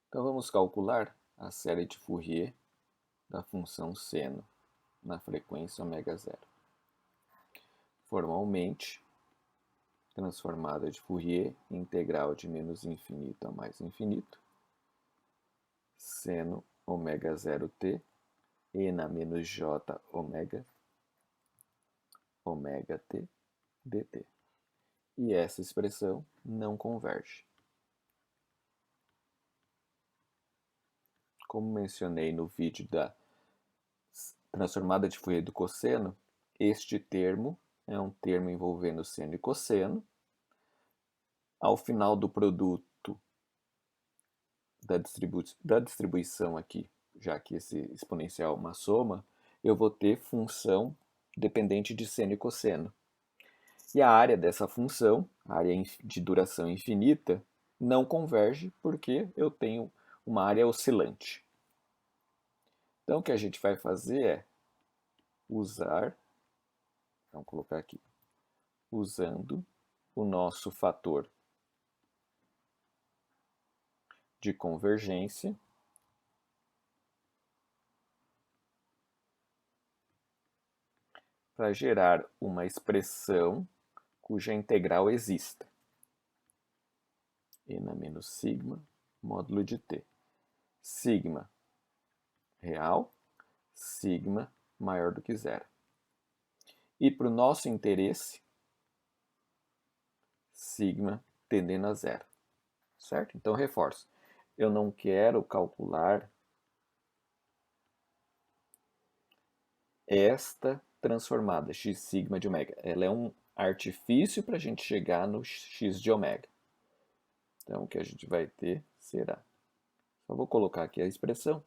Então vamos calcular a série de Fourier da função seno na frequência ômega zero. Formalmente, transformada de Fourier, integral de menos infinito a mais infinito, seno ômega zero t, e na menos j ômega t dt. E essa expressão não converge. Como mencionei no vídeo da transformada de Fourier do cosseno, este termo é um termo envolvendo seno e cosseno. Ao final do produto da distribuição aqui, já que esse exponencial é uma soma, eu vou ter função dependente de seno e cosseno. E a área dessa função, a área de duração infinita, não converge porque eu tenho uma área oscilante. Então, o que a gente vai fazer é usar, vamos colocar aqui, usando o nosso fator de convergência, para gerar uma expressão cuja integral exista. E na menos sigma, módulo de t. Sigma real, sigma maior do que zero. E para o nosso interesse, sigma tendendo a zero. Certo? Então, reforço. Eu não quero calcular esta transformada, x sigma de ômega. Ela é um artifício para a gente chegar no x de ômega. Então, o que a gente vai ter será, só vou colocar aqui a expressão,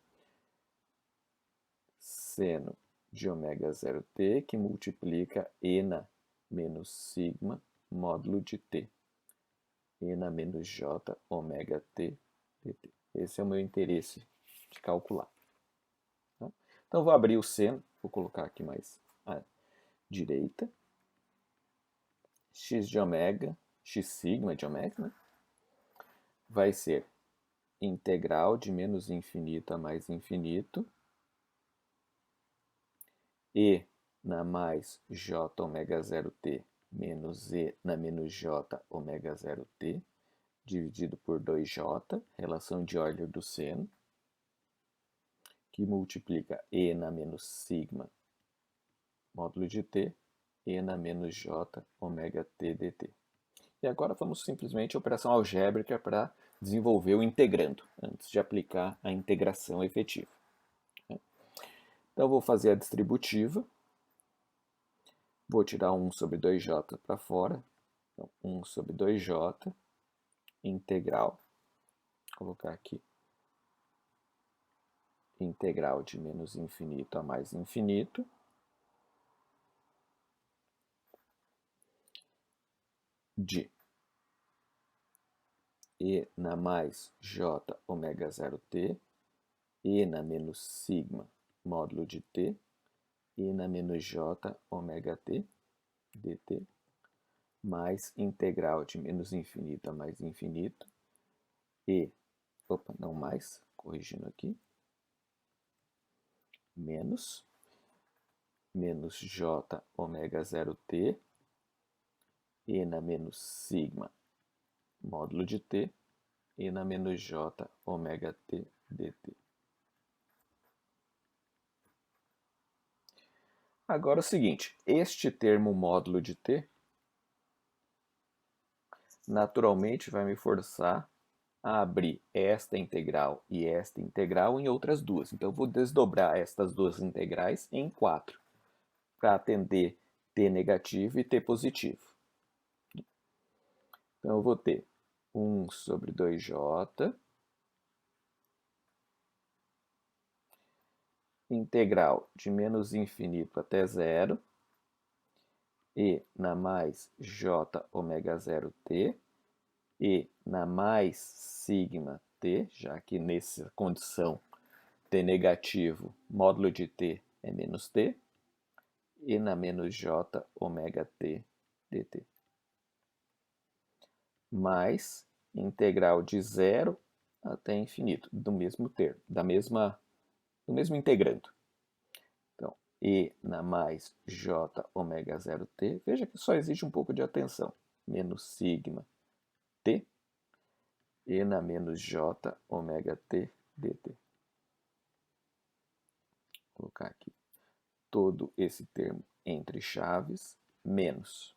seno de ômega zero t, que multiplica e na menos sigma módulo de t, e na menos j ômega t dt. Esse é o meu interesse de calcular. Tá? Então, vou abrir o seno, vou colocar aqui mais à direita, x de ômega, x sigma de ômega, né? Vai ser integral de menos infinito a mais infinito, e na mais j ômega zero t menos e na menos j ômega zero t, dividido por 2j, relação de Euler do seno, que multiplica e na menos sigma módulo de t, e na menos j ômega t dt. E agora vamos simplesmente a operação algébrica para desenvolver o integrando, antes de aplicar a integração efetiva. Então, vou fazer a distributiva. Vou tirar 1 sobre 2j para fora. Então, 1 sobre 2j, integral. Vou colocar aqui. Integral de menos infinito a mais infinito. De e na mais j ômega zero t, e na menos sigma módulo de t, e na menos j ômega t dt, mais integral de menos infinito a mais infinito, e, opa, não mais, corrigindo aqui, menos j ômega zero t, e na menos sigma módulo de t, e na menos j ômega t dt. Agora é o seguinte, este termo módulo de t naturalmente vai me forçar a abrir esta integral e esta integral em outras duas. Então, eu vou desdobrar estas duas integrais em 4, para atender t negativo e t positivo. Então, eu vou ter 1 sobre 2j, integral de menos infinito até zero, e na mais j ômega zero t, e na mais sigma t, já que nessa condição t negativo, módulo de t é menos t, e na menos j ômega t dt. Mais integral de zero até infinito, do mesmo termo, do mesmo integrando. Então, E na mais J ômega 0t, veja que só existe um pouco de atenção, menos sigma t, E na menos J ômega t dt. Vou colocar aqui todo esse termo entre chaves, menos.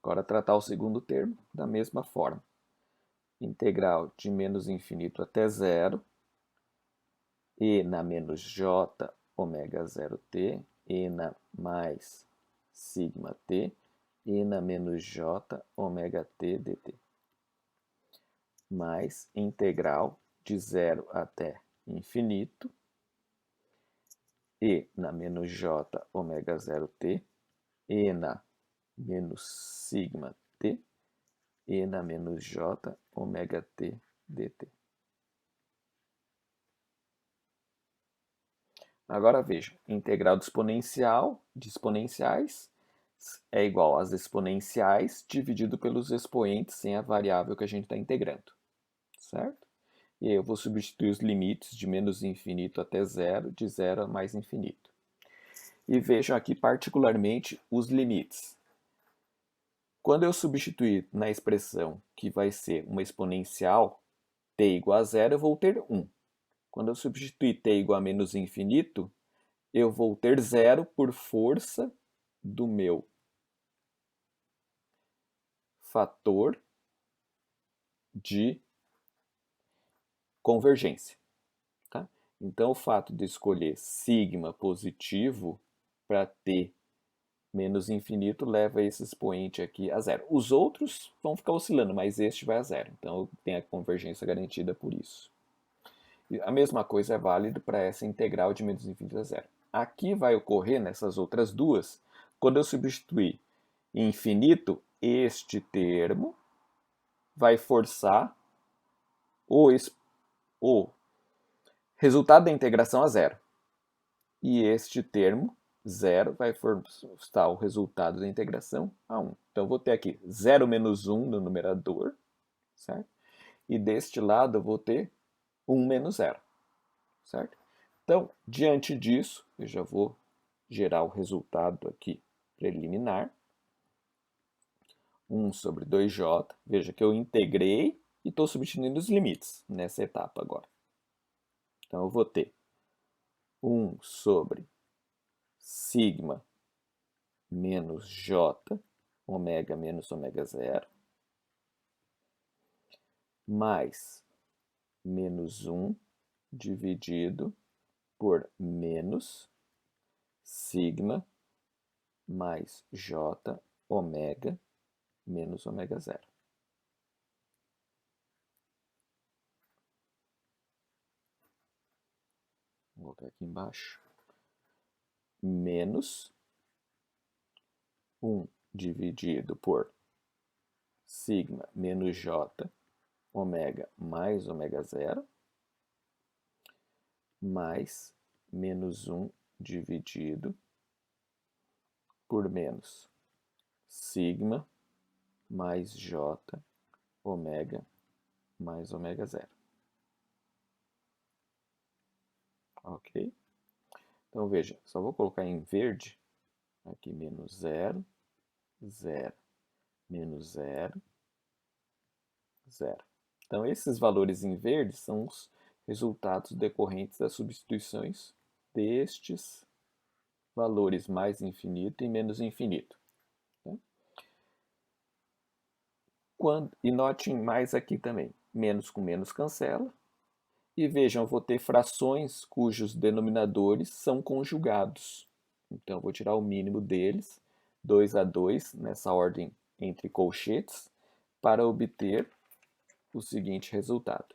Agora, tratar o segundo termo da mesma forma. Integral de menos infinito até zero, E na menos J ômega 0t, E na mais sigma t, E na menos J ômega t dt. Mais integral de zero até infinito, E na menos J ômega 0t, E na menos sigma t, E na menos J ômega t dt. Agora veja, integral de exponenciais é igual às exponenciais dividido pelos expoentes sem a variável que a gente está integrando, certo? E aí eu vou substituir os limites de menos infinito até zero, de zero a mais infinito. E vejam aqui particularmente os limites. Quando eu substituir na expressão que vai ser uma exponencial, t igual a zero, eu vou ter 1. Quando eu substituir t igual a menos infinito, eu vou ter zero por força do meu fator de convergência. Tá? Então, o fato de escolher sigma positivo para t menos infinito leva esse expoente aqui a zero. Os outros vão ficar oscilando, mas este vai a zero. Então, tem a convergência garantida por isso. E a mesma coisa é válida para essa integral de menos infinito a zero. Aqui vai ocorrer, nessas outras duas, quando eu substituir infinito, este termo vai forçar o resultado da integração a zero. E este termo, zero, vai forçar o resultado da integração a 1. Então, eu vou ter aqui 0 menos 1 no numerador, certo? E deste lado eu vou ter 1 menos 0, certo? Então, diante disso, eu já vou gerar o resultado aqui preliminar. 1 sobre 2j. Veja que eu integrei e estou substituindo os limites nessa etapa agora. Então, eu vou ter 1 sobre sigma menos j, ômega menos ômega 0, mais menos 1 dividido por menos sigma mais j, ômega menos ômega 0. Vou colocar aqui embaixo. Menos 1 dividido por sigma menos j, ômega mais ômega 0, mais menos 1 dividido por menos sigma mais j, ômega mais ômega 0. Ok? Então, veja, só vou colocar em verde, aqui menos 0, 0, menos 0, 0. Então, esses valores em verde são os resultados decorrentes das substituições destes valores mais infinito e menos infinito. Tá? E notem mais aqui também, menos com menos cancela. E vejam, eu vou ter frações cujos denominadores são conjugados. Então, eu vou tirar o mínimo deles, 2 a 2, nessa ordem entre colchetes, para obter o seguinte resultado.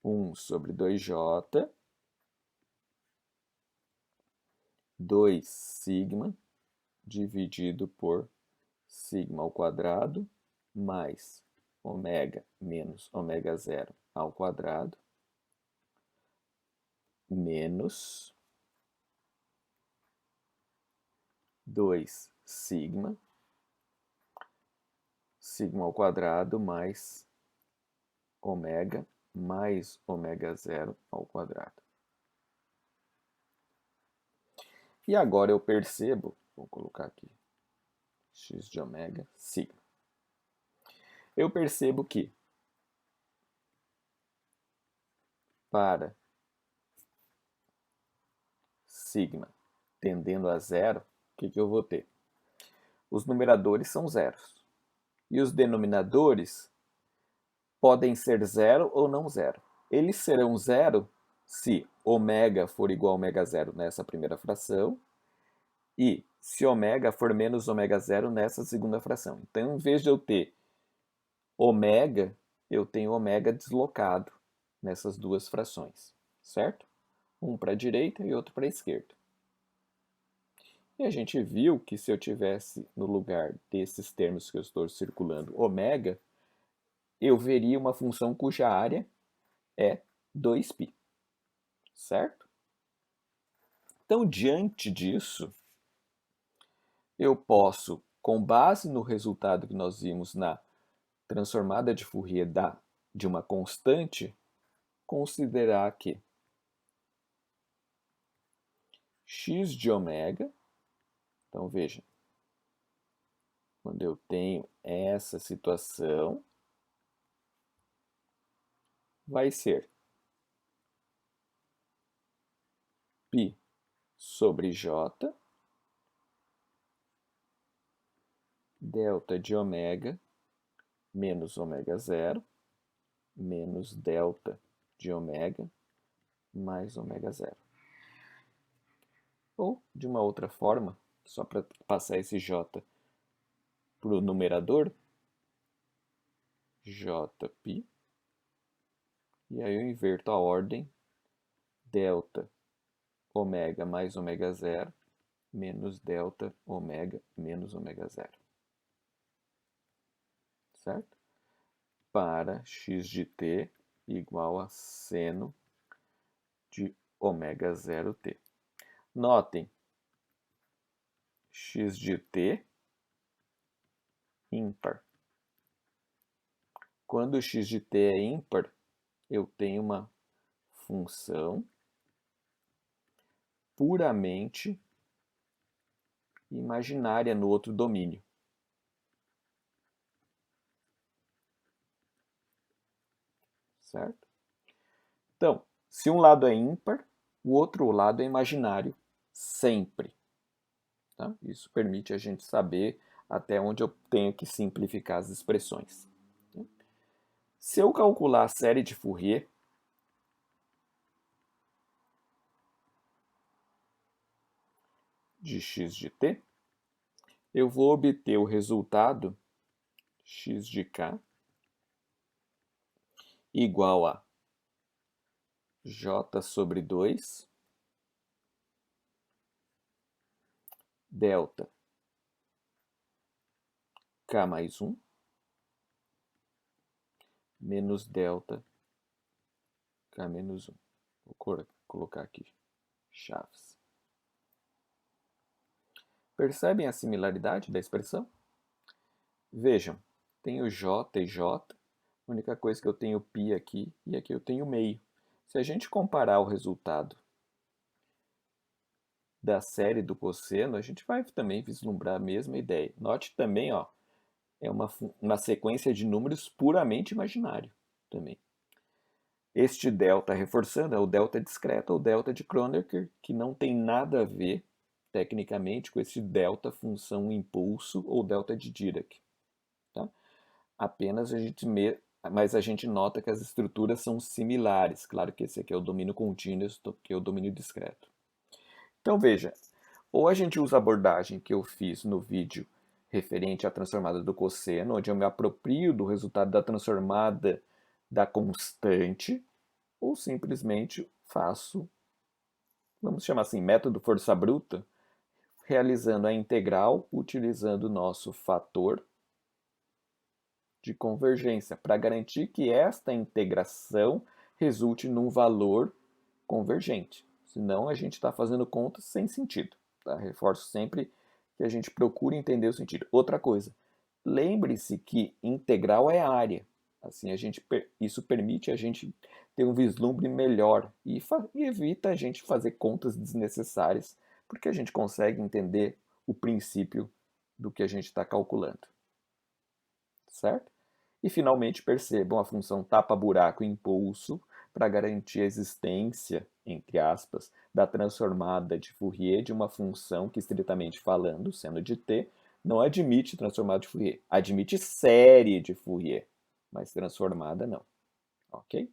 1 sobre 2j, 2 sigma, dividido por sigma ao quadrado, mais ômega menos ômega 0 ao quadrado, menos 2 sigma sigma ao quadrado mais ômega mais ômega zero ao quadrado. E agora eu percebo, vou colocar aqui, x de ômega, sigma. Eu percebo que para sigma tendendo a zero, o que eu vou ter? Os numeradores são zeros. E os denominadores podem ser zero ou não zero. Eles serão zero se ômega for igual a ômega zero nessa primeira fração e se ômega for menos ômega zero nessa segunda fração. Então, em vez de eu ter ômega, eu tenho ômega deslocado nessas duas frações, certo? Um para a direita e outro para a esquerda. E a gente viu que se eu tivesse no lugar desses termos que eu estou circulando ômega, eu veria uma função cuja área é 2π, certo? Então, diante disso, eu posso, com base no resultado que nós vimos na transformada de Fourier de uma constante, considerar que x de ômega, então veja, quando eu tenho essa situação, vai ser π sobre j, delta de ômega menos ômega zero, menos delta de ômega mais ômega zero. Ou, de uma outra forma, só para passar esse j para o numerador, jπ, e aí eu inverto a ordem, delta ômega mais ômega zero, menos delta ômega menos ômega zero. Certo? Para x de t igual a seno de ômega zero t. Notem, x de t ímpar. Quando o x de t é ímpar, eu tenho uma função puramente imaginária no outro domínio. Certo? Então, se um lado é ímpar, o outro lado é imaginário sempre. Tá? Isso permite a gente saber até onde eu tenho que simplificar as expressões. Se eu calcular a série de Fourier, de x de t, eu vou obter o resultado x de k igual a j sobre 2 delta k mais 1 menos delta k menos 1. Vou colocar aqui chaves. Percebem a similaridade da expressão? Vejam, tenho j e j, a única coisa que eu tenho π aqui e aqui eu tenho meio. Se a gente comparar o resultado da série do cosseno, a gente vai também vislumbrar a mesma ideia. Note também, ó, é uma sequência de números puramente imaginário também. Este delta, reforçando, é o delta discreto ou delta de Kronecker, que não tem nada a ver, tecnicamente, com esse delta função impulso ou delta de Dirac. Tá? Apenas mas a gente nota que as estruturas são similares. Claro que esse aqui é o domínio contínuo, esse aqui é o domínio discreto. Então veja, ou a gente usa a abordagem que eu fiz no vídeo referente à transformada do cosseno, onde eu me aproprio do resultado da transformada da constante, ou simplesmente faço, vamos chamar assim, método força bruta, realizando a integral utilizando o nosso fator de convergência, para garantir que esta integração resulte num valor convergente. Senão a gente está fazendo contas sem sentido. Tá? Reforço sempre que a gente procure entender o sentido. Outra coisa, lembre-se que integral é área. Assim, isso permite a gente ter um vislumbre melhor e evita a gente fazer contas desnecessárias, porque a gente consegue entender o princípio do que a gente está calculando, certo? E finalmente percebam a função tapa-buraco impulso para garantir a existência, entre aspas, da transformada de Fourier de uma função que, estritamente falando, sendo de t, não admite transformada de Fourier. Admite série de Fourier, mas transformada não. Ok?